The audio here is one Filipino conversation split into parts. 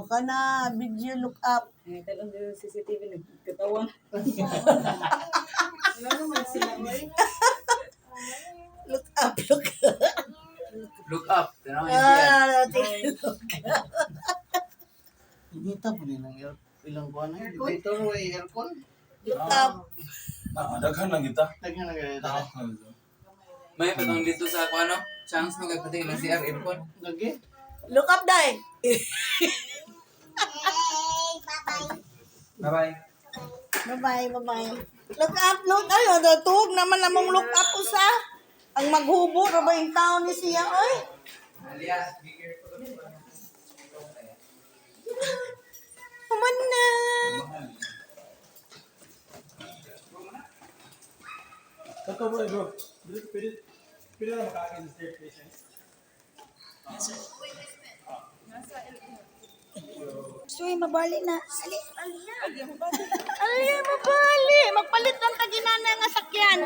ka na, video look up. Eh, talong yung CCTV nagkatawan. Wala naman sila may. Look up, look up. Look up. Tanaw niyo siya. Look up. Dito po nilang ilang buwan na yun. Dito ay aircon. Look up. Daghan lang kita. Tagyan na ganito. May patong dito sa ako ano? Chance na kagpating ng CR aircon. Lagi. Look up, Day. Bye-bye. Bye-bye, bye-bye. Look up, look. Ay, tuwag naman namang look up usa. Ang maghubo, na ba yung tao ni siya, oy? Alias, be careful. Human na. Ito bro, bro. Pwede na makakain sa staircase. Suy, mabali na. Ali. Aliya, mabali. Magpalit lang taginana nga sakyan.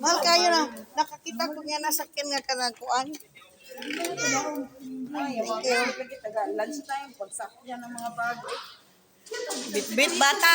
Mahal kayo na. Nakakita ko nga nasakyan nga kanakuan. Ay, yung mga taga-lunch time, pagsakyan ng mga bago. Bit-bit bata.